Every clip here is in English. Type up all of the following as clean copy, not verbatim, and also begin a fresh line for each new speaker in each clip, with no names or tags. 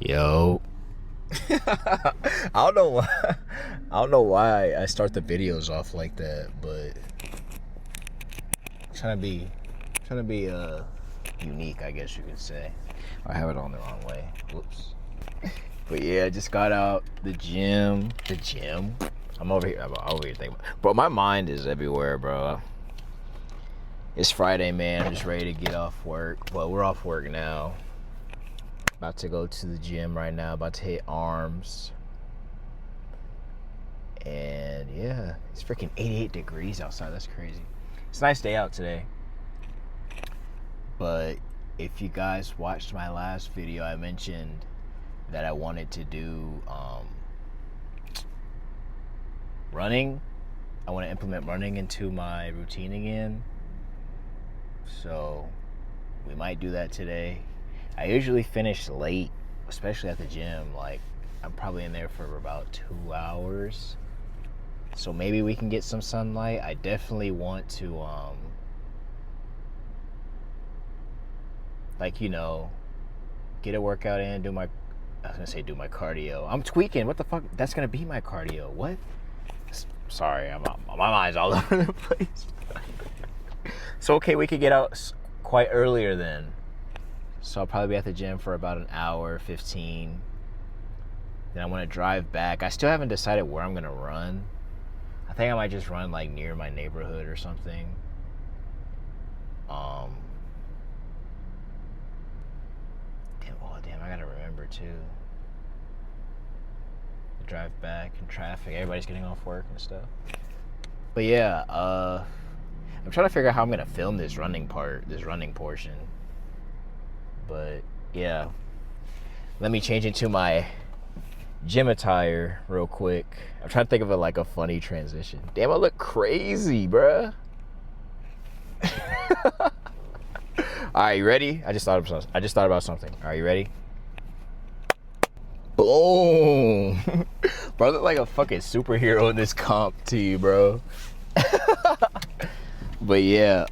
Yo. I don't know why. I don't know why I start the videos off like that, but I'm trying to be unique, I guess you could say. I have it on the wrong way. Whoops. But yeah, I just got out the gym. I'm over here thinking, bro. My mind is everywhere, bro. It's Friday, man. I'm just ready to get off work. Well, we're off work now. About to go to the gym right now. About to hit arms. And yeah, it's freaking 88 degrees outside. That's crazy. It's a nice day out today. But if you guys watched my last video, I mentioned that I wanted to do running. I want to implement running into my routine again. So we might do that today. I usually finish late, especially at the gym. Like, I'm probably in there for about 2 hours. So maybe we can get some sunlight. I definitely want to, get a workout in, do my cardio. I'm tweaking. What the fuck? That's gonna be my cardio. What? Sorry, my mind's all over the place. So, okay, we could get out quite earlier then. So I'll probably be at the gym for about an hour, 15. Then I want to drive back. I still haven't decided where I'm gonna run. I think I might just run like near my neighborhood or something. Damn, I gotta remember too. To drive back in traffic. Everybody's getting off work and stuff. But yeah, I'm trying to figure out how I'm gonna film this running portion. But yeah, let me change into my gym attire real quick. I'm trying to think of a funny transition. Damn, I look crazy, bruh. All right, you ready? I just thought about something. All right, you ready? Boom. Bro, I look like a fucking superhero in this comp tee, bro. But yeah,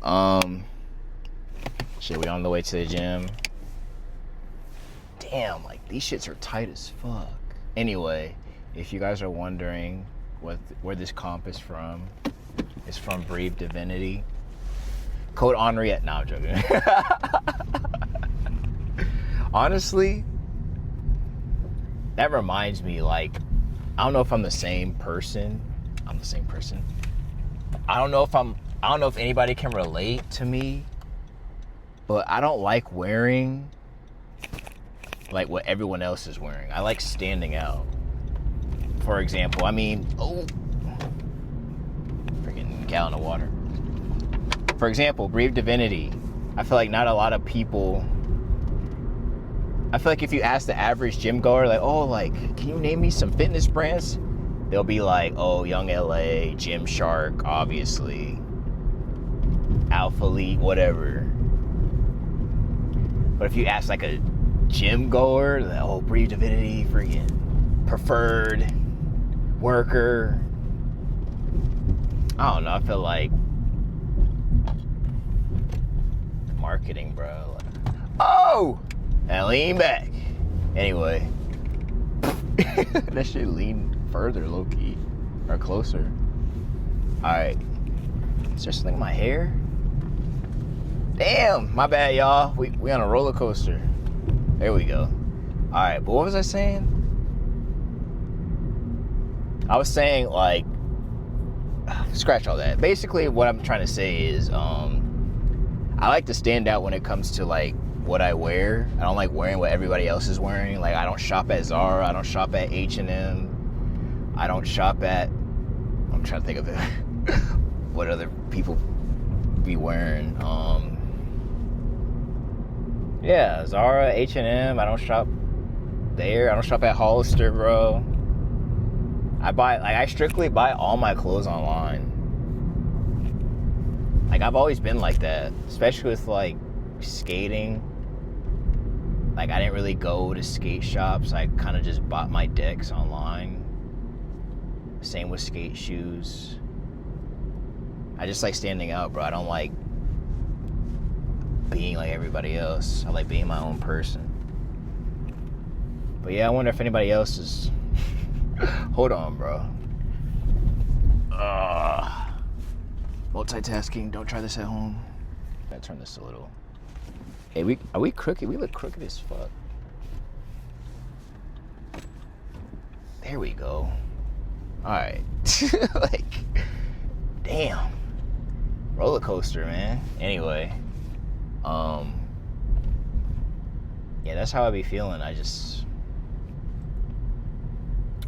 shit, we on the way to the gym. Damn, like these shits are tight as fuck. Anyway, if you guys are wondering where this comp is from, it's from Breathe Divinity. Code Henriette. Nah, I'm joking. Honestly, that reminds me, like, I don't know if I'm the same person. I'm the same person. I don't know if anybody can relate to me, but I don't like wearing like what everyone else is wearing. I like standing out. For example, freaking gallon of water. For example, Breathe Divinity. I feel like not a lot of people. I feel like if you ask the average gym goer, can you name me some fitness brands? They'll be like, oh, Young LA, Gymshark, obviously, Alpha Elite, whatever. But if you ask like a gym goer, like, oh, Breathe Divinity, freaking Preferred, Worker. I don't know. I feel like marketing, bro. Oh, and lean back. Anyway, that shit lean further, low key, or closer. All right. Is there something in my hair? Damn, my bad, y'all. We on a roller coaster. There we go. All right, but what was I saying? I was saying, like, scratch all that. Basically, what I'm trying to say is, I like to stand out when it comes to, like, what I wear. I don't like wearing what everybody else is wearing. Like, I don't shop at Zara. I don't shop at H&M. I don't shop at... I'm trying to think of it. What other people be wearing. Yeah, Zara, H&M. I don't shop there. I don't shop at Hollister, bro. I strictly buy all my clothes online. Like, I've always been like that, especially with, like, skating. Like, I didn't really go to skate shops. I kind of just bought my decks online. Same with skate shoes. I just like standing out, bro. I don't like being like everybody else. I like being my own person. But yeah, I wonder if anybody else is. Hold on, bro. Multitasking. Don't try this at home. I gotta turn this a little. Hey, are we crooked? We look crooked as fuck. There we go. All right. Like, damn. Roller coaster, man. Anyway, yeah, that's how I be feeling.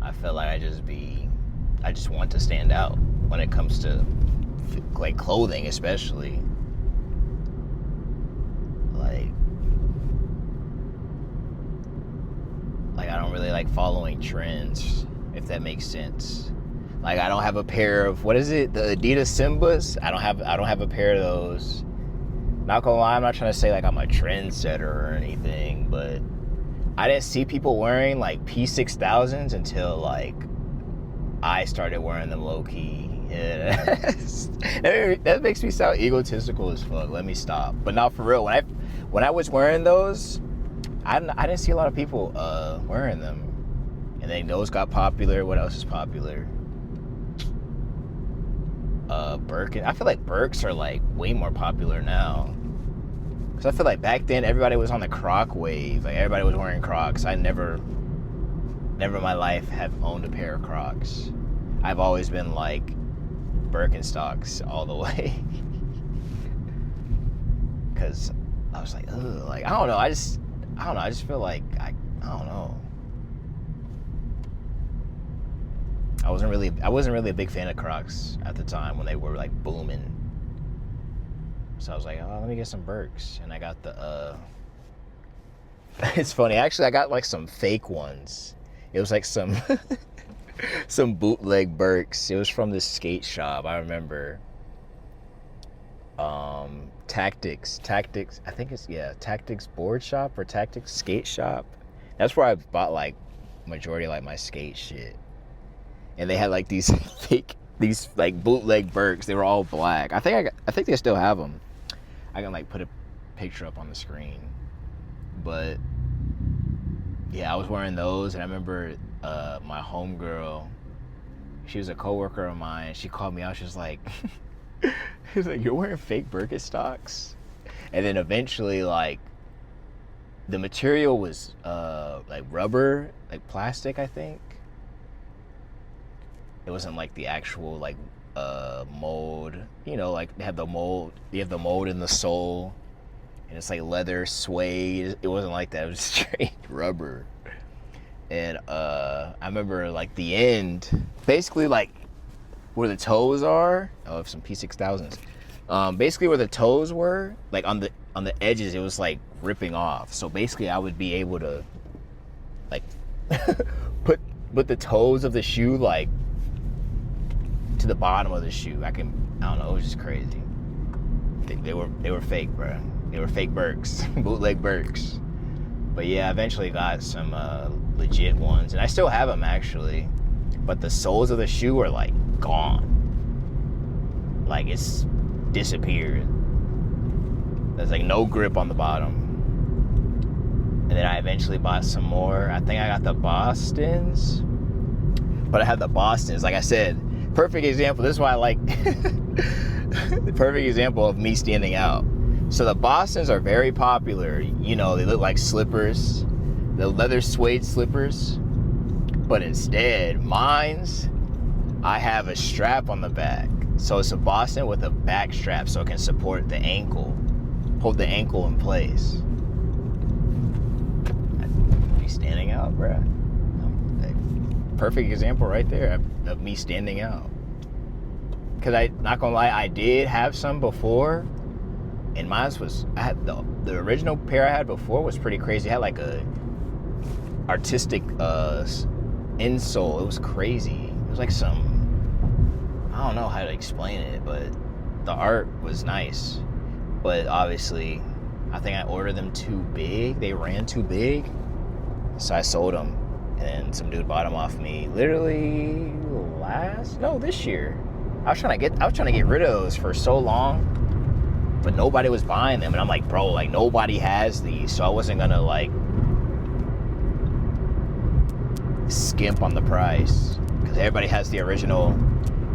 I feel like I just want to stand out when it comes to like clothing, especially. Like I don't really like following trends, if that makes sense. Like I don't have a pair of, what is it, the Adidas Simbas? I don't have a pair of those. Not gonna lie, I'm not trying to say like I'm a trendsetter or anything, but I didn't see people wearing like P6000s until like I started wearing them low key. Yeah, that makes me sound egotistical as fuck. Let me stop. But now for real, when I was wearing those, I didn't see a lot of people wearing them. And then those got popular. What else is popular? Birkin. I feel like Birks are like way more popular now. Cause I feel like back then everybody was on the Croc wave. Like everybody was wearing Crocs. I never in my life have owned a pair of Crocs. I've always been like Birkenstocks all the way. Cause I was like, ugh, like I don't know. I just feel like I don't know. I wasn't really a big fan of Crocs at the time when they were like booming. So I was like, oh, let me get some Birks, and I got the. It's funny, actually, I got like some fake ones. It was like some some bootleg Birks. It was from this skate shop. I remember. Tactics. I think it's Tactics board shop or Tactics skate shop. That's where I bought like majority of like my skate shit. And they had like these like bootleg Birks. They were all black. I think they still have them. I can like put a picture up on the screen. But yeah, I was wearing those, and I remember my homegirl. She was a coworker of mine. She called me out. She was like, "You're wearing fake Birkenstocks?" And then eventually, like, the material was like rubber, like plastic, I think. It wasn't like the actual like mold, you know, like they have the mold. You have the mold in the sole, and it's like leather suede. It wasn't like that. It was straight rubber. And I remember like the end, basically like where the toes are. I have some P6000s. Basically where the toes were, like on the edges, it was like ripping off. So basically, I would be able to like put the toes of the shoe like to the bottom of the shoe. I don't know, it was just crazy. They were fake, bro. They were fake Birks, bootleg Birks. But yeah, I eventually got some legit ones, and I still have them actually. But the soles of the shoe are like gone. Like it's disappeared. There's like no grip on the bottom. And then I eventually bought some more. I think I got the Bostons. But I have the Bostons, like I said. Perfect example. This is why I like the perfect example of me standing out. So the Bostons are very popular. You know, they look like slippers, the leather suede slippers. But instead, mine's, I have a strap on the back. So it's a Boston with a back strap so it can support the ankle, hold the ankle in place. Be standing out, bruh. Perfect example right there of me standing out. Cause not gonna lie, I did have some before, and mine was, I had the original pair I had before was pretty crazy. It had like a artistic insole. It was crazy. It was like some, I don't know how to explain it, but the art was nice. But obviously, I think I ordered them too big. They ran too big, so I sold them. And some dude bought them off me literally this year. I was trying to get rid of those for so long, but nobody was buying them. And I'm like, bro, like nobody has these, so I wasn't gonna like skimp on the price because everybody has the original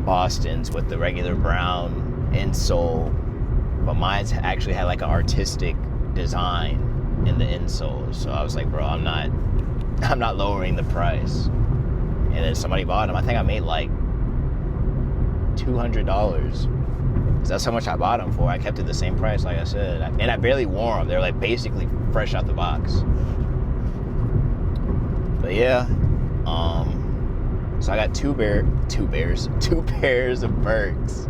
Bostons with the regular brown insole, but mine's actually had like an artistic design in the insole. So I was like, bro, I'm not lowering the price. And then somebody bought them. I think I made like $200. That's how much I bought them for. I kept it the same price, like I said. And I barely wore them. They're like basically fresh out the box. But yeah, so I got two pairs of Birks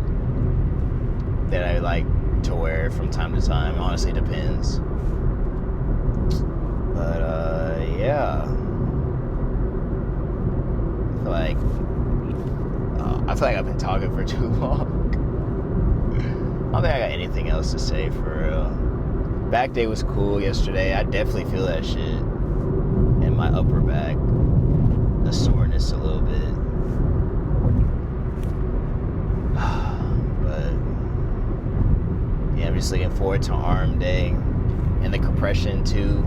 that I like to wear from time to time. Honestly, depends. But yeah, I feel like I've been talking for too long. I don't think I got anything else to say for real. Back day was cool yesterday. I definitely feel that shit in my upper back, the soreness a little bit. But yeah, I'm just looking forward to arm day and the compression too.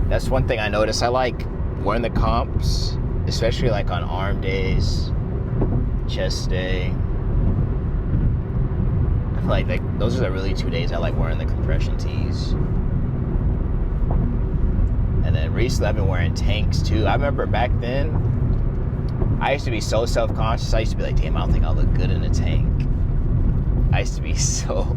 That's one thing I noticed. I like wearing the comps, especially like on arm days, chest day. I feel like those are the really 2 days I like wearing the compression tees. And then recently I've been wearing tanks too. I remember back then, I used to be so self-conscious. I used to be like, damn, I don't think I'll look good in a tank. I used to be so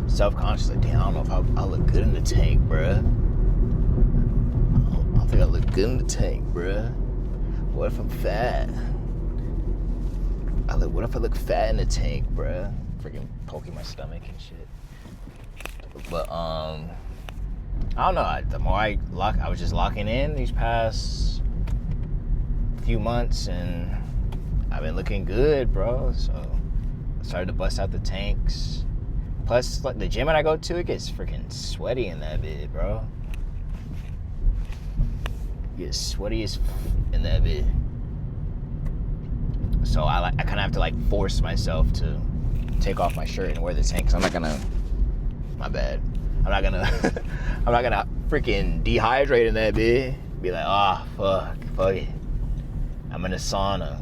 self-conscious. Like, damn, I don't know if I'll look good in the tank, bruh. I don't think I look good in the tank, bruh. What if I'm fat? What if I look fat in the tank, bruh? Freaking poking my stomach and shit. But I don't know. The more I was just locking in these past few months, and I've been looking good, bro. So I started to bust out the tanks. Plus, like the gym that I go to, it gets freaking sweaty in that bit, bro. It gets sweaty as in that bit. So I kind of have to like force myself to take off my shirt and wear the tank. Cause I'm not gonna freaking dehydrate in that bit. Be like, fuck it. I'm in a sauna.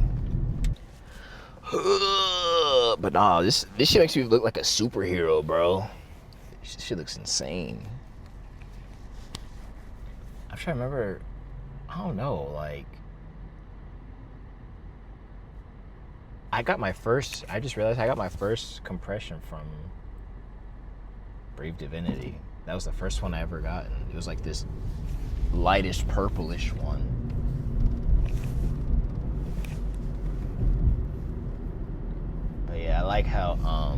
But nah, this shit makes me look like a superhero, bro. This shit looks insane. I'm trying to remember. I don't know, like I just realized I got my first compression from Brave Divinity. That was the first one I ever gotten. It was like this lightish purplish one. But yeah, I like how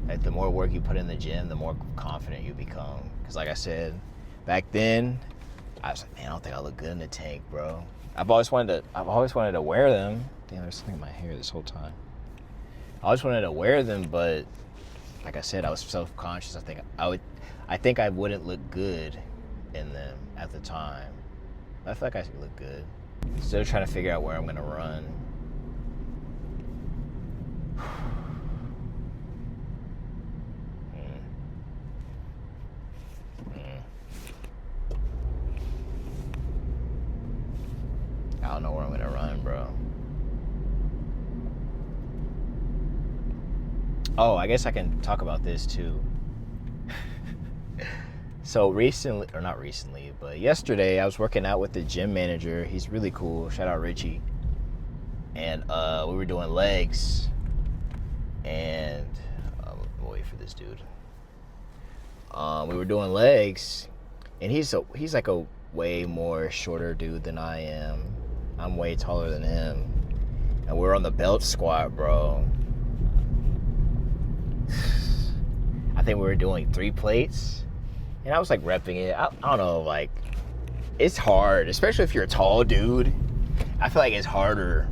like the more work you put in the gym, the more confident you become. Cause like I said, back then I was like, man, I don't think I look good in the tank, bro. I've always wanted to wear them. Damn, there's something in my hair this whole time. I always wanted to wear them, but like I said, I was self-conscious. I think I wouldn't look good in them at the time. I feel like I look good. Still trying to figure out where I'm gonna run. I don't know where I'm gonna run, bro. Oh, I guess I can talk about this too. So not recently, but yesterday I was working out with the gym manager. He's really cool. Shout out Richie. And we were doing legs. And we'll wait for this dude. We were doing legs, and he's like a way more shorter dude than I am. I'm way taller than him. And we're on the belt squat, bro. I think we were doing 3 plates. And I was like repping it. I don't know, like, it's hard, especially if you're a tall dude. I feel like it's harder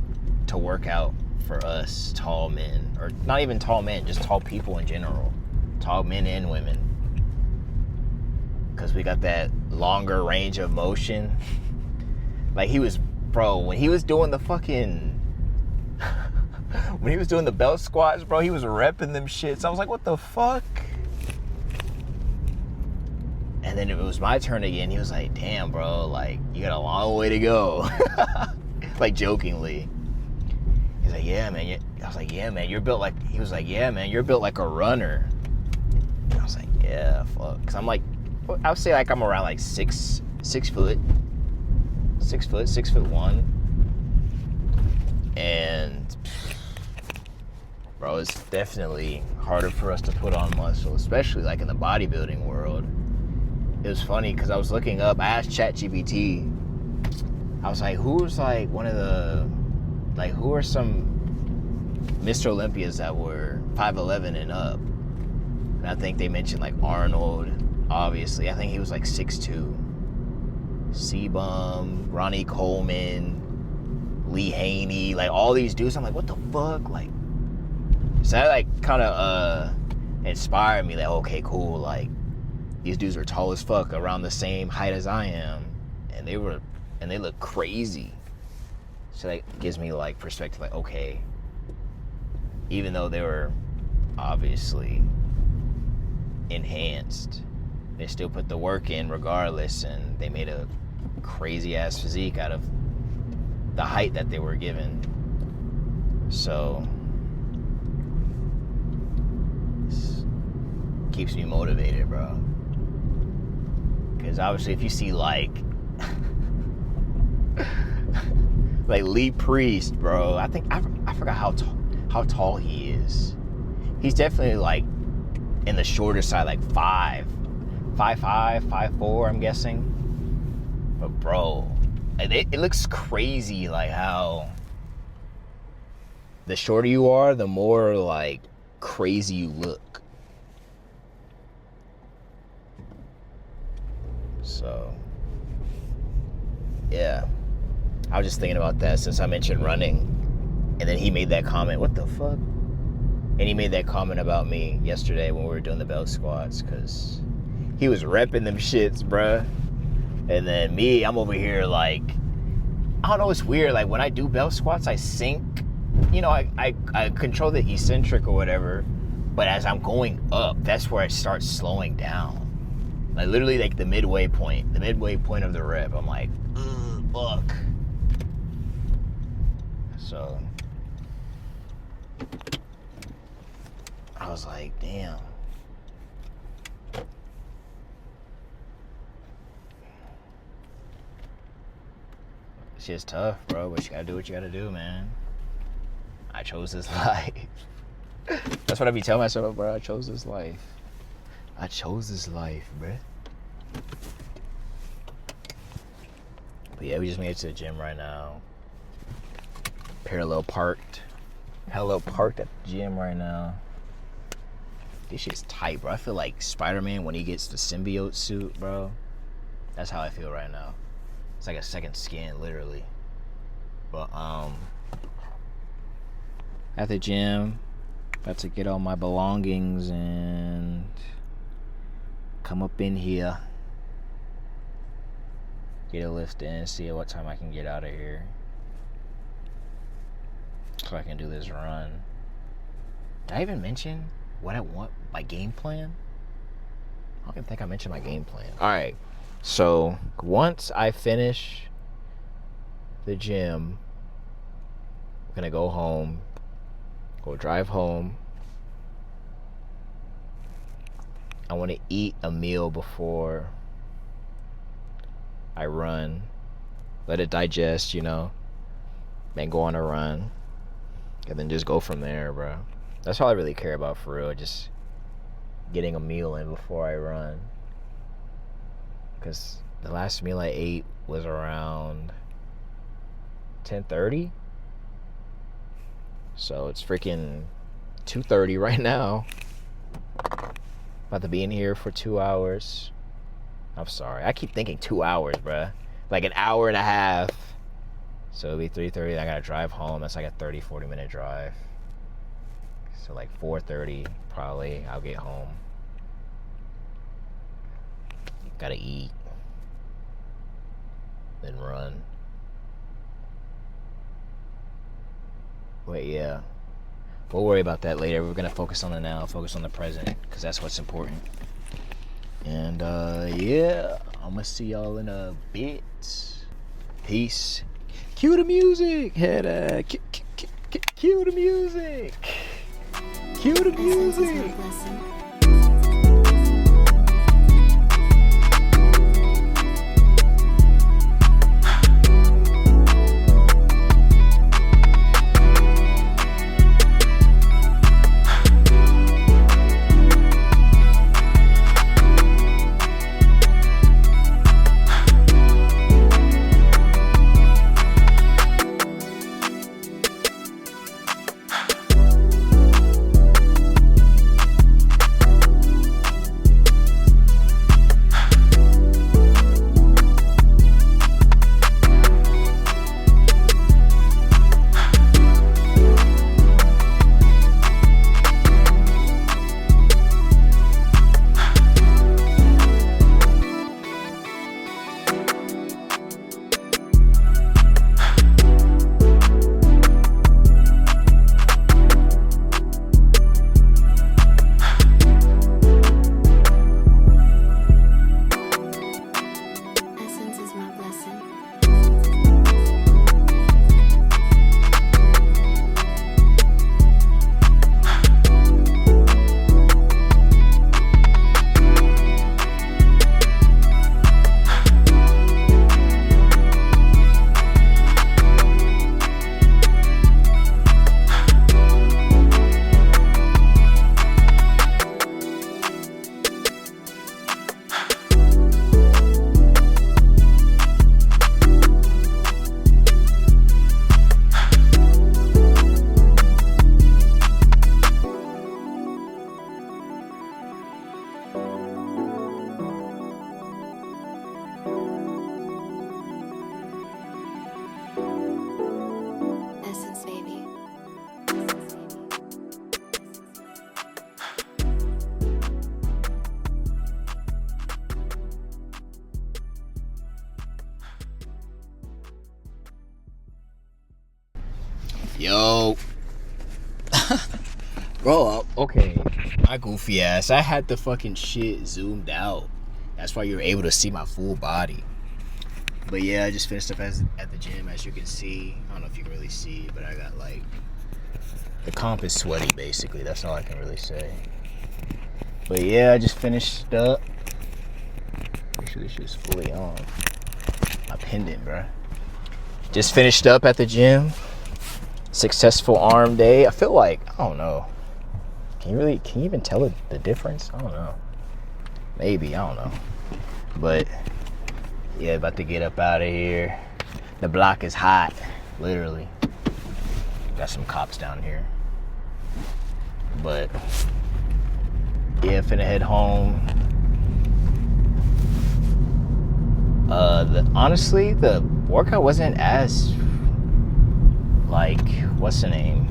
to work out for us tall men. Or not even tall men, just tall people in general. Tall men and women. Because we got that longer range of motion. Like when he was doing the fucking... when he was doing the belt squats, bro, he was repping them shits. I was like, what the fuck? And then it was my turn again. He was like, damn, bro, like, you got a long way to go. Like, jokingly. He's like, yeah, man. I was like, yeah, man, you're built like, he was like, yeah, man, you're built like a runner. And I was like, yeah, fuck. Because I'm like, I would say like I'm around like 6 foot. 6'1". And, bro, it's definitely harder for us to put on muscle, especially like in the bodybuilding world. It was funny because I was looking up, I asked ChatGPT, I was like, who's like one of the, like, who are some Mr. Olympias that were 5'11" and up? And I think they mentioned like Arnold, obviously. I think he was like 6'2". Sebum, Ronnie Coleman, Lee Haney, like all these dudes. I'm like, what the fuck? Like, so that like kind of inspired me. Like, okay, cool. Like, these dudes are tall as fuck, around the same height as I am, and they look crazy. So that gives me like perspective. Like, okay, even though they were obviously enhanced, they still put the work in regardless, and they made a crazy ass physique out of the height that they were given. So this keeps me motivated, bro. Because obviously if you see like like Lee Priest, bro, I think I forgot how tall he is. He's definitely like in the shorter side, like 5'5", 5'4", I'm guessing. But bro, it looks crazy, like how the shorter you are, the more like crazy you look. So yeah, I was just thinking about that since I mentioned running, and then he made that comment, what the fuck? And he made that comment about me yesterday when we were doing the belt squats, because he was repping them shits, bruh. And then me, I'm over here like, I don't know, it's weird. Like when I do belt squats, I sink. You know, I control the eccentric or whatever, but as I'm going up, that's where I start slowing down. Like literally like the midway point of the rep, I'm like, fuck. So I was like, damn. It's just tough, bro, but you gotta do what you gotta do, man. I chose this life. That's what I be telling myself, bro. I chose this life. I chose this life, bro. But yeah, we just made it to the gym right now. Parallel parked at the gym right now. This shit's tight, bro. I feel like Spider-Man when he gets the symbiote suit, bro. That's how I feel right now. It's like a second skin, literally. But at the gym, about to get all my belongings and come up in here, get a lift in, see at what time I can get out of here so I can do this run. Did I even mention what I want, my game plan? I don't even think I mentioned my game plan. Alright, so once I finish the gym, I'm gonna go home, go drive home. I want to eat a meal before I run, let it digest, you know, then go on a run, and then just go from there, bro. That's all I really care about, for real, just getting a meal in before I run. Because the last meal I ate was around 10:30. So it's freaking 2:30 right now. About to be in here for 2 hours. I'm sorry. I keep thinking 2 hours, bruh. Like an hour and a half. So it'll be 3:30. I gotta drive home. That's like a 30-40 minute drive. So like 4:30 probably I'll get home. Gotta eat. Then run. But yeah, we'll worry about that later. We're gonna focus on the now, focus on the present, because that's what's important. And yeah, I'm gonna see y'all in a bit. Peace. Cue the music. Head cue the music. Cue the music. Yo. Bro, okay. My goofy ass. I had the fucking shit zoomed out. That's why you were able to see my full body. But yeah, I just finished up at the gym, as you can see. I don't know if you can really see, but I got like... The comp is sweaty, basically. That's all I can really say. But yeah, I just finished up. Make sure this shit's fully on. My pendant, bro. Just finished up at the gym. Successful arm day. I feel like, I don't know. Can you even tell the difference? I don't know. Maybe, I don't know. But yeah, about to get up out of here. The block is hot, literally. Got some cops down here. But yeah, finna head home. Honestly, the workout wasn't as like, what's the name?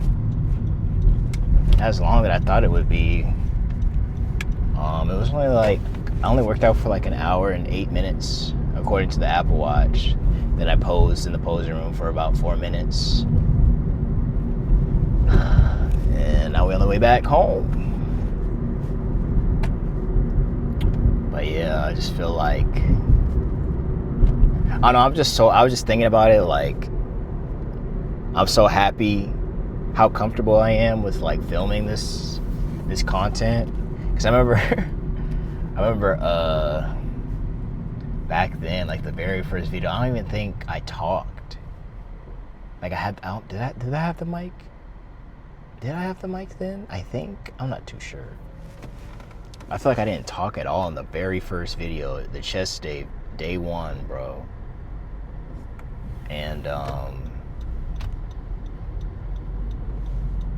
As long that I thought it would be. It was only like, I only worked out for like an hour and 8 minutes, according to the Apple Watch. Then I posed in the posing room for about 4 minutes. And now we're on the way back home. But yeah, I just feel like, I don't know, I was just thinking about it, like, I'm so happy how comfortable I am with like filming this content. Cause I remember back then, like the very first video, I don't even think I talked. Like did I have the mic? Did I have the mic then? I think, I'm not too sure. I feel like I didn't talk at all in the very first video, the chest day one, bro. And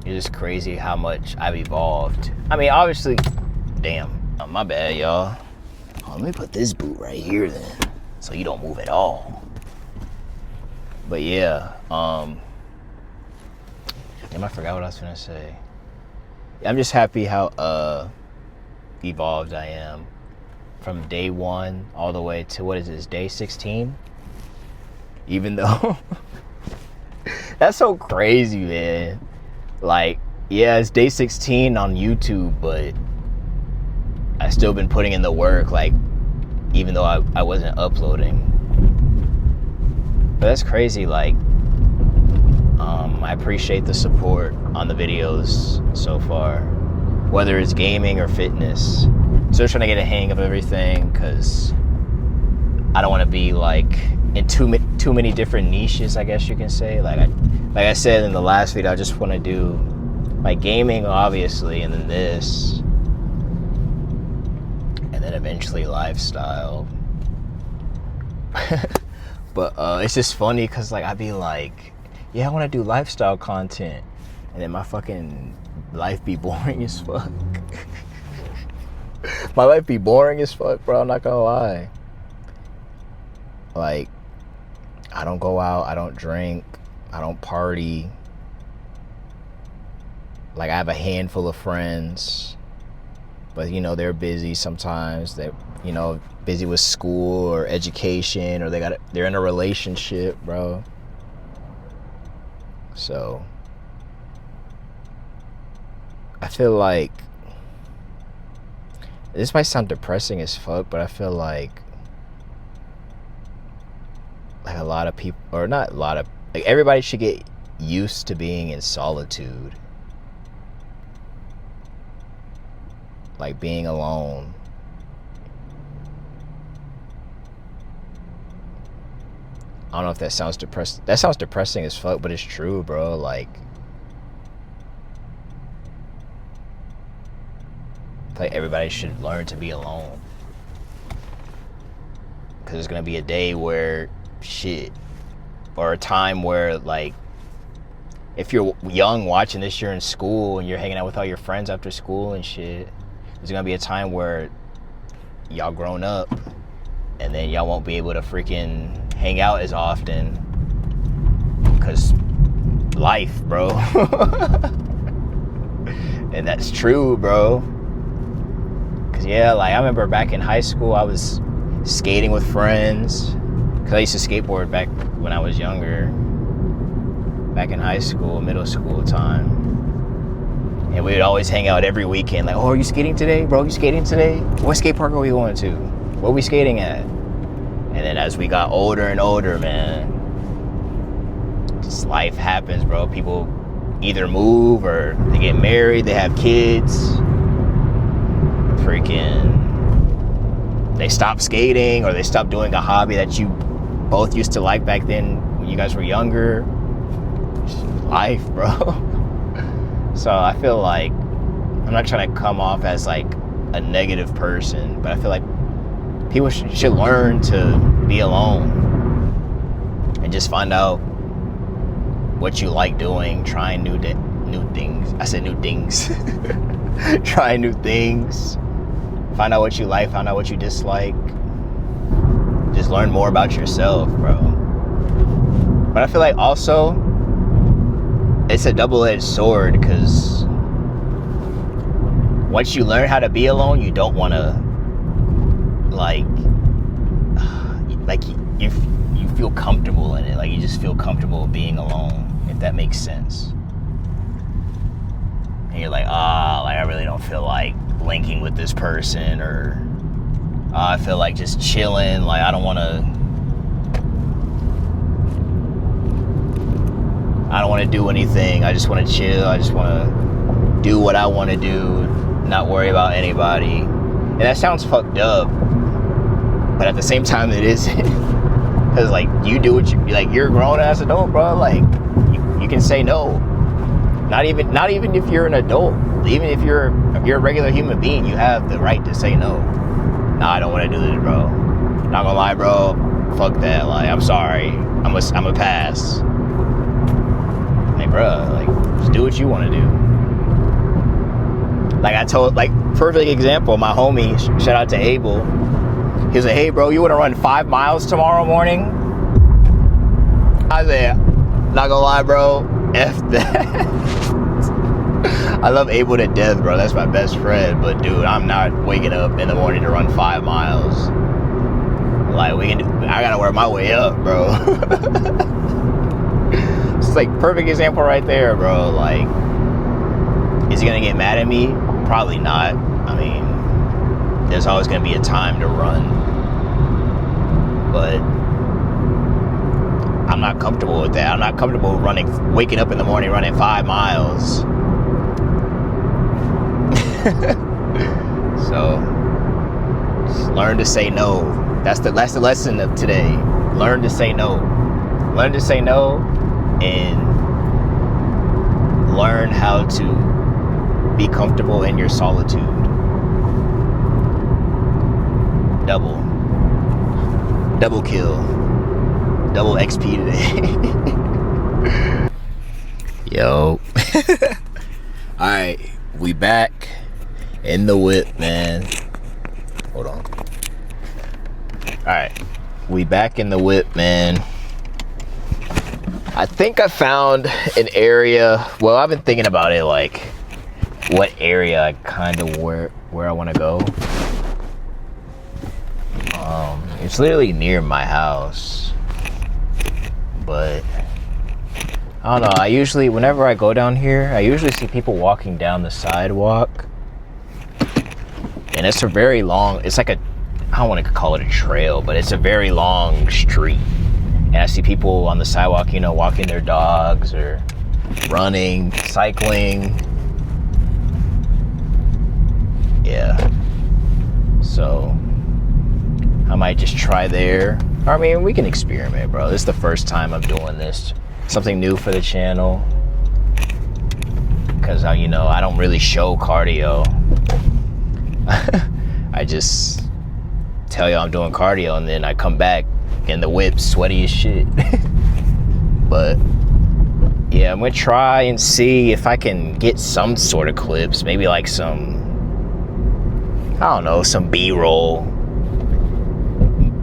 it's just crazy how much I've evolved. I mean, obviously, damn, my bad, y'all. Let me put this boot right here then, so you don't move at all. But yeah, damn, I forgot what I was gonna say. I'm just happy how evolved I am from day one all the way to, what is this, day 16? Even though that's so crazy, man. Like, yeah, it's day 16 on YouTube, but I still been putting in the work, like, even though I wasn't uploading. But that's crazy. Like, I appreciate the support on the videos so far, whether it's gaming or fitness. Still trying to get a hang of everything, because I don't want to be like in too many different niches, I guess you can say. Like I said in the last video, I just want to do like gaming, obviously, and then this, and then eventually lifestyle. But it's just funny because like I'd be like, yeah, I want to do lifestyle content, and then my fucking life be boring as fuck. My life be boring as fuck, bro. I'm not gonna lie. Like, I don't go out, I don't drink, I don't party. Like, I have a handful of friends, but you know, they're busy sometimes. They're, you know, busy with school or education, or they're in a relationship, bro. So I feel like this might sound depressing as fuck, but I feel like a lot of people, or not a lot of, like, everybody should get used to being in solitude. Like being alone. I don't know if that sounds depressing. That sounds depressing as fuck, but it's true, bro. Like everybody should learn to be alone. Because there's going to be a day where or a time where, like, if you're young watching this, you're in school and you're hanging out with all your friends after school and shit. There's going to be a time where y'all grown up and then y'all won't be able to freaking hang out as often. Because life, bro. And that's true, bro. Because, yeah, like, I remember back in high school, I was skating with friends. Because I used to skateboard back when I was younger. Back in high school, middle school time. And we would always hang out every weekend. Like, oh, are you skating today? Bro, you skating today? What skate park are we going to? What are we skating at? And then as we got older and older, man, just life happens, bro. People either move or they get married, they have kids. Freaking, they stop skating, or they stop doing a hobby that you both used to like back then when you guys were younger. Just life, bro. So I feel like, I'm not trying to come off as like a negative person, but I feel like people should learn to be alone and just find out what you like doing, trying new things. I said new things. Trying new things. Find out what you like, find out what you dislike. Just learn more about yourself, bro. But I feel like also, it's a double-edged sword, because once you learn how to be alone, you don't want to, like you feel comfortable in it. Like, you just feel comfortable being alone, if that makes sense. And you're like, like, I really don't feel like linking with this person, or I feel like just chilling. Like, I don't want to do anything. I just want to chill. I just want to do what I want to do, not worry about anybody. And that sounds fucked up, but at the same time it isn't. Because, like, you do what you're a grown ass adult, bro. Like, you can say no. Not even if you're an adult. Even if you're a regular human being, you have the right to say no. Nah, I don't want to do this, bro. Not gonna lie, bro. Fuck that. Like, I'm sorry. I'm a pass. Like, bro, like, just do what you want to do. Like, I told, like, perfect example, my homie, shout out to Abel. He was like, hey, bro, you want to run 5 miles tomorrow morning? I said, not gonna lie, bro. F that. I love Abel to death, bro. That's my best friend. But, dude, I'm not waking up in the morning to run 5 miles. Like, I gotta work my way up, bro. It's like perfect example right there, bro. Like, is he gonna get mad at me? Probably not. I mean, there's always going to be a time to run. But I'm not comfortable with that. I'm not comfortable waking up in the morning running 5 miles. So just learn to say no. That's the lesson of today. Learn to say no. Learn to say no, and learn how to be comfortable in your solitude. Double kill. Double XP today. Yo. Alright, we back in the whip, man. Hold on. Alright, we back in the whip, man. I think I found an area. Well, I've been thinking about it, like what area I kind of where I want to go. It's literally near my house, but I don't know. Whenever I go down here, I usually see people walking down the sidewalk, and it's a very long. It's like I don't want to call it a trail, but it's a very long street. And I see people on the sidewalk, walking their dogs or running, cycling. Yeah. So I might just try there. I mean, we can experiment, bro. This is the first time I'm doing this. Something new for the channel. Because, I don't really show cardio. I just tell y'all I'm doing cardio, and then I come back in the whip sweaty as shit. But yeah, I'm gonna try and see if I can get some sort of clips, maybe like some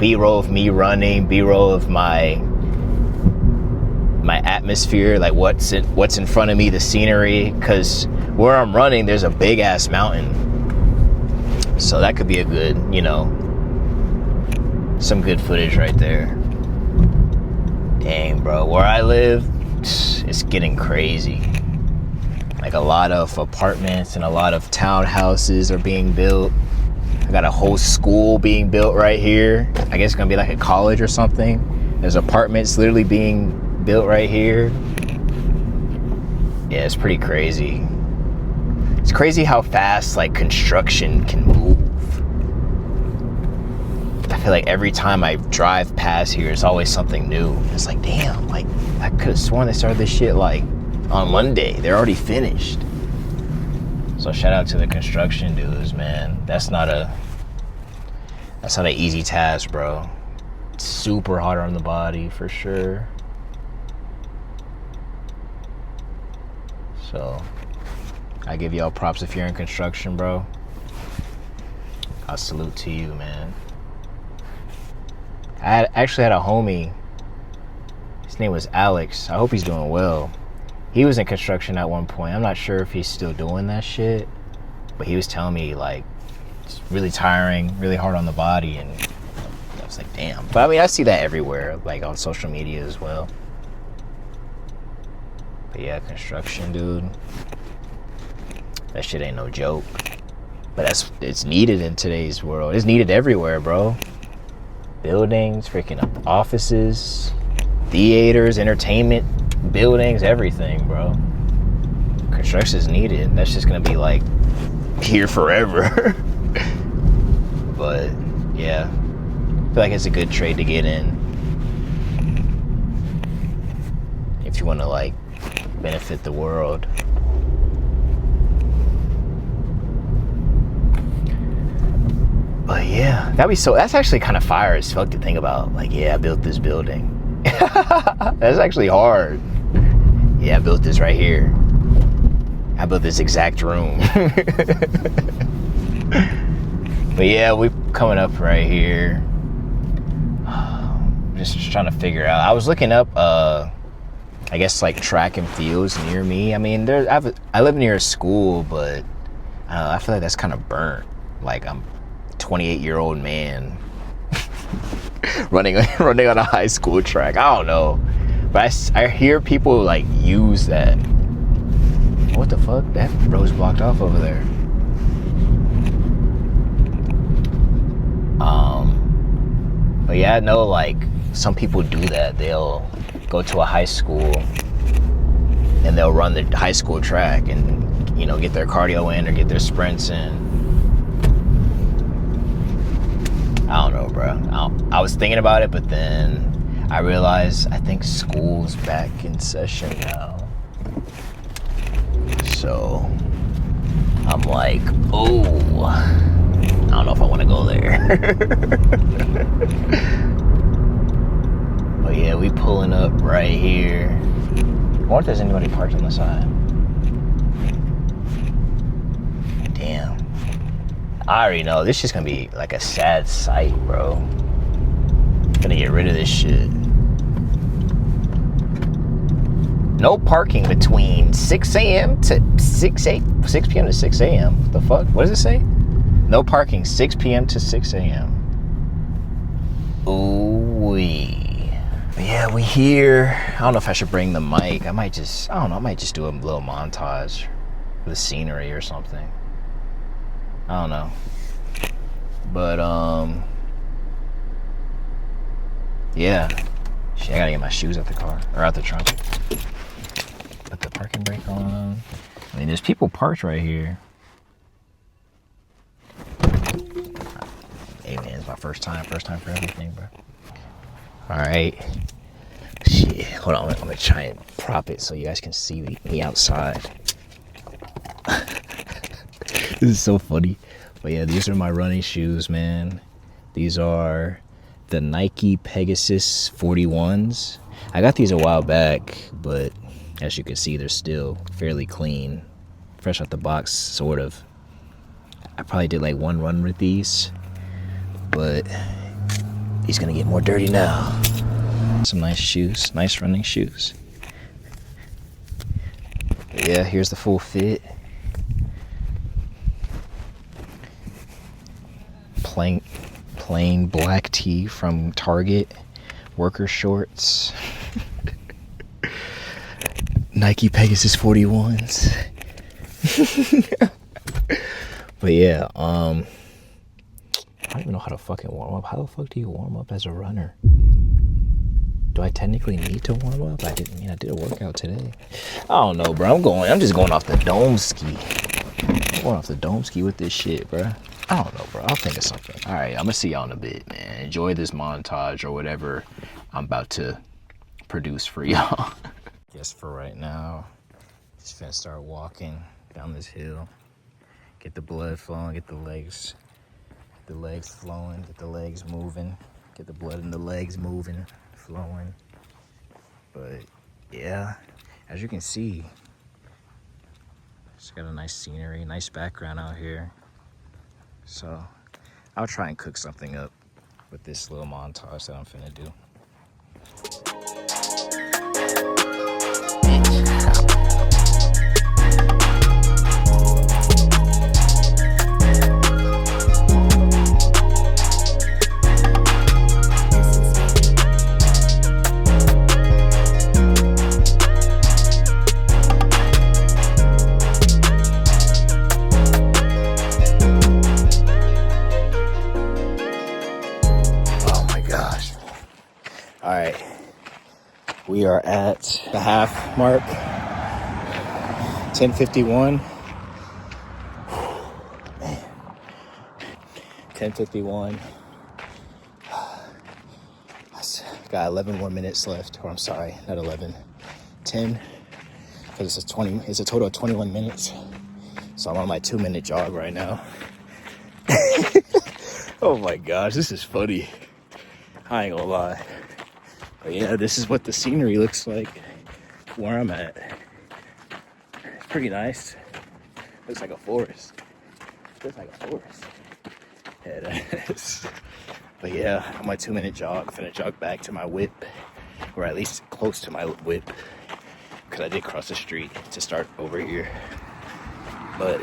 B-roll of me running, B-roll of my atmosphere, like what's in front of me, the scenery, because where I'm running there's a big ass mountain, so that could be a good, some good footage right there. Dang, bro, where I live, it's getting crazy. Like a lot of apartments and a lot of townhouses are being built. I got a whole school being built right here. I guess it's gonna be like a college or something. There's apartments literally being built right here. Yeah, it's pretty crazy. It's crazy how fast like construction can move. I feel like every time I drive past here, it's always something new. It's like, damn, like I could have sworn they started this shit like on Monday. They're already finished. So shout out to the construction dudes, man. That's not an easy task, bro. It's super hard on the body for sure. So I give y'all props if you're in construction, bro. I salute to you, man. I actually had a homie. His name was Alex. I hope he's doing well. He was in construction at one point. I'm not sure if he's still doing that shit, but he was telling me like it's really tiring, really hard on the body, and I was like, damn. But I mean, I see that everywhere, like on social media as well. But yeah, construction, dude. That shit ain't no joke. But it's needed in today's world. It's needed everywhere, bro. Buildings, freaking offices, theaters, entertainment buildings, everything, bro. Construction is needed. That's just gonna be like here forever. But yeah, I feel like it's a good trade to get in if you want to like benefit the world. But yeah, that's actually kind of fire as fuck to think about. Like, yeah, I built this building. That's actually hard. Yeah, I built this right here. I built this exact room. But yeah, we coming up right here. Just trying to figure out. I was looking up, I guess like track and fields near me. I mean, I live near a school, but I don't know, I feel like that's kind of burnt. Like I'm 28-year-old man running on a high school track. I don't know, but I hear people like use that. What the fuck? That road's blocked off over there. But yeah, I know like some people do that. They'll go to a high school and they'll run the high school track and, you know, get their cardio in or get their sprints in. I don't know, bro. I was thinking about it, but then I realized I think school's back in session now. So I'm like, oh, I don't know if I want to go there. But yeah, we pulling up right here. I wonder if there's anybody parked on the side. Damn. I already know this is gonna be like a sad sight, bro. Gonna get rid of this shit. No parking between 6 a.m. to 6 p.m. to 6 a.m. What the fuck? What does it say? No parking 6 p.m. to 6 a.m. Ooh-wee. Yeah, we here. I don't know if I should bring the mic. I might just do a little montage with scenery or something. I don't know. But, yeah. Shit, I gotta get my shoes out the car, or out the trunk. Put the parking brake on. I mean, there's people parked right here. Hey, man, it's my first time for everything, bro. All right. Shit, hold on. I'm gonna try and prop it so you guys can see me outside. This is so funny. But yeah, these are my running shoes, man. These are the Nike Pegasus 41s. I got these a while back, but as you can see, they're still fairly clean. Fresh out the box, sort of. I probably did like one run with these, but he's gonna get more dirty now. Some nice shoes, nice running shoes. Yeah, here's the full fit. Plain black tee from Target, worker shorts. Nike Pegasus 41s. But yeah, I don't even know how to fucking warm up. How the fuck do you warm up as a runner? Do I technically need to warm up? I did a workout today. I don't know, bro. I'm just going off the dome ski. I'm going off the dome ski with this shit, bro. I don't know, bro. I'll think of something. All right, I'm gonna see y'all in a bit, man. Enjoy this montage or whatever I'm about to produce for y'all. Guess for right now, just finna start walking down this hill. Get the blood flowing, get the legs flowing, get the legs moving, get the blood in the legs moving, flowing. But yeah, as you can see, it's got a nice scenery, nice background out here. So I'll try and cook something up with this little montage that I'm finna do. All right, we are at the half mark, 10:51. Man, 10:51. Got 11 more minutes left, or I'm sorry, not 11, 10, because it's a total of 21 minutes. So I'm on my 2-minute jog right now. Oh my gosh, this is funny. I ain't gonna lie. But yeah, this is what the scenery looks like where I'm at. It's pretty nice. Looks like a forest. Looks like a forest. Yeah, it is. But yeah, on my 2-minute jog, finna jog back to my whip, or at least close to my whip, because I did cross the street to start over here. But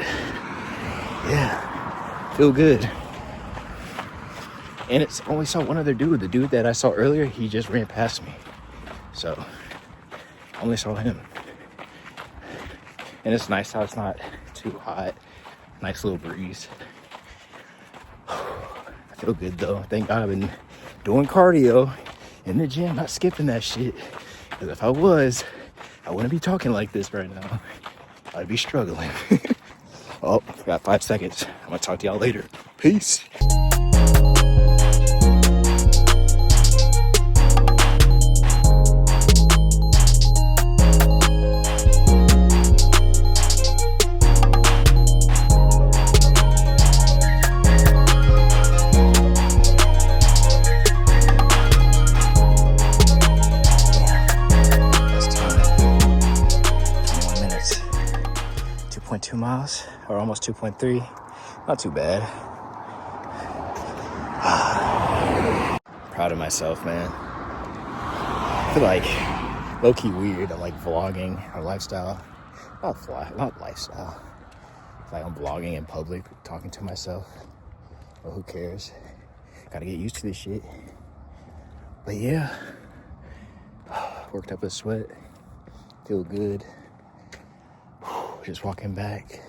yeah, feel good. And I only saw one other dude. The dude that I saw earlier, he just ran past me. So, I only saw him. And it's nice how it's not too hot. Nice little breeze. I feel good though. Thank God I've been doing cardio in the gym, not skipping that shit. Because if I was, I wouldn't be talking like this right now. I'd be struggling. Oh, I got 5 seconds. I'm gonna talk to y'all later. Peace. That's time. 21 minutes. 2.2 miles, or almost 2.3. Not too bad. Proud of myself, man. I feel like low-key weird. I like vlogging or lifestyle. Not lifestyle. Like I'm vlogging in public, talking to myself. Well, who cares? Gotta get used to this shit. But yeah, worked up a sweat. Feel good. Just walking back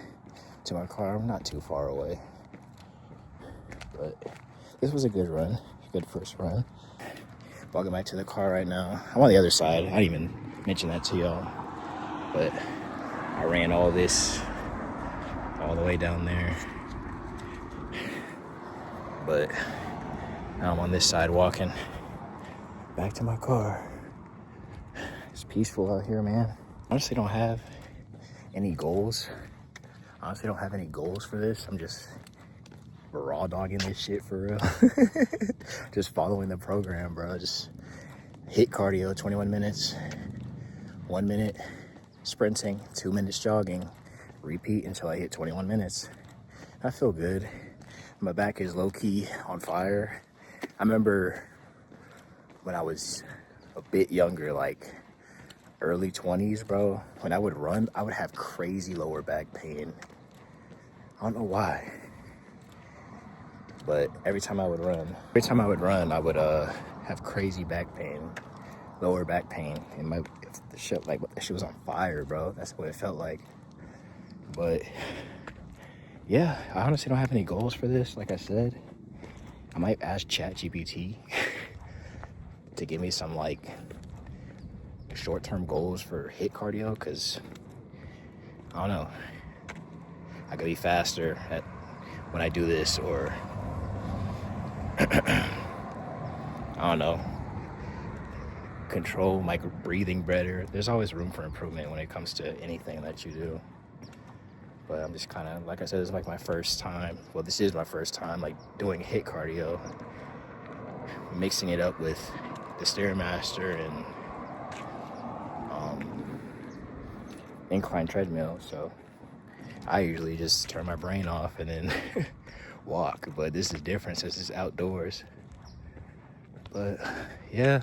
to my car. I'm not too far away. But this was a good run. Good first run. Walking back to the car right now. I'm on the other side. I didn't even mention that to y'all. But I ran all this all the way down there. But now I'm on this side walking back to my car. It's peaceful out here, man. Honestly, don't have any goals. Honestly, don't have any goals for this. I'm just raw dogging this shit for real. Just following the program, bro. Just hit cardio, 21 minutes, 1 minute sprinting, 2 minutes jogging, repeat until I hit 21 minutes. I feel good. My back is low-key on fire. I remember when I was a bit younger, like early 20s, bro, when I would run, I would have crazy lower back pain. I don't know why. But every time I would run, I would have crazy back pain, lower back pain. And the shit was on fire, bro. That's what it felt like. But yeah, I honestly don't have any goals for this. Like I said, I might ask ChatGPT to give me some like short-term goals for hit cardio, because I don't know. I could be faster when I do this, or I don't know, control my breathing better. There's always room for improvement when it comes to anything that you do. But I'm just kind of, like I said, this is like my first time. Well, this is my first time like doing hit cardio, mixing it up with the Stairmaster and incline treadmill. So I usually just turn my brain off and then walk, but this is different since it's outdoors. But yeah,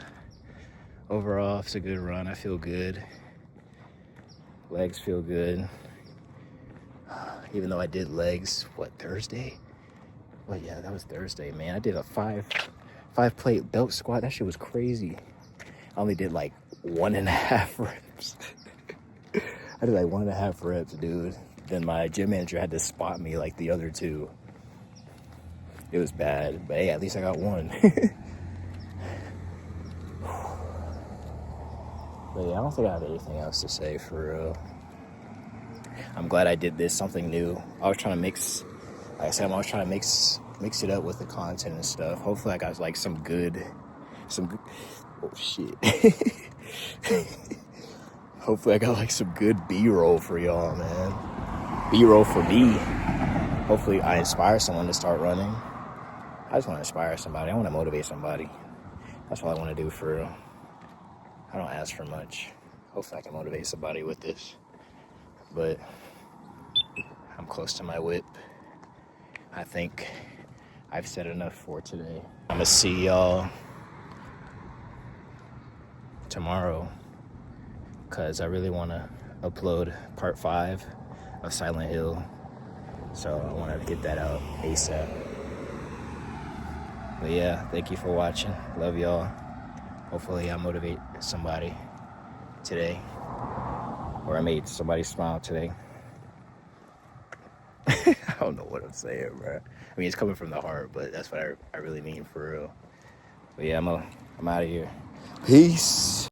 overall it's a good run. I feel good. Legs feel good. Even though I did legs, Thursday? Well, yeah, that was Thursday, man. I did a five plate belt squat. That shit was crazy. I only did like 1.5 reps. I did like 1.5 reps, dude. Then my gym manager had to spot me like the other two. It was bad, but hey, at least I got one. But yeah, I don't think I have anything else to say for real. I'm glad I did this, something new. I was trying to mix, like I said, I was trying to mix it up with the content and stuff. Hopefully I got like some good, oh shit. Hopefully I got like some good B-roll for y'all, man. B-roll for me. Hopefully I inspire someone to start running. I just want to inspire somebody. I want to motivate somebody. That's all I want to do for real. I don't ask for much. Hopefully I can motivate somebody with this. But I'm close to my whip. I think I've said enough for today. I'm gonna see y'all tomorrow, because I really want to upload part 5 of Silent Hill. So I want to get that out ASAP. But yeah, thank you for watching. Love y'all. Hopefully I motivate somebody today, or I made somebody smile today. I don't know what I'm saying, bro. I mean, it's coming from the heart, but that's what I really mean for real. But yeah, I'm out of here. Peace.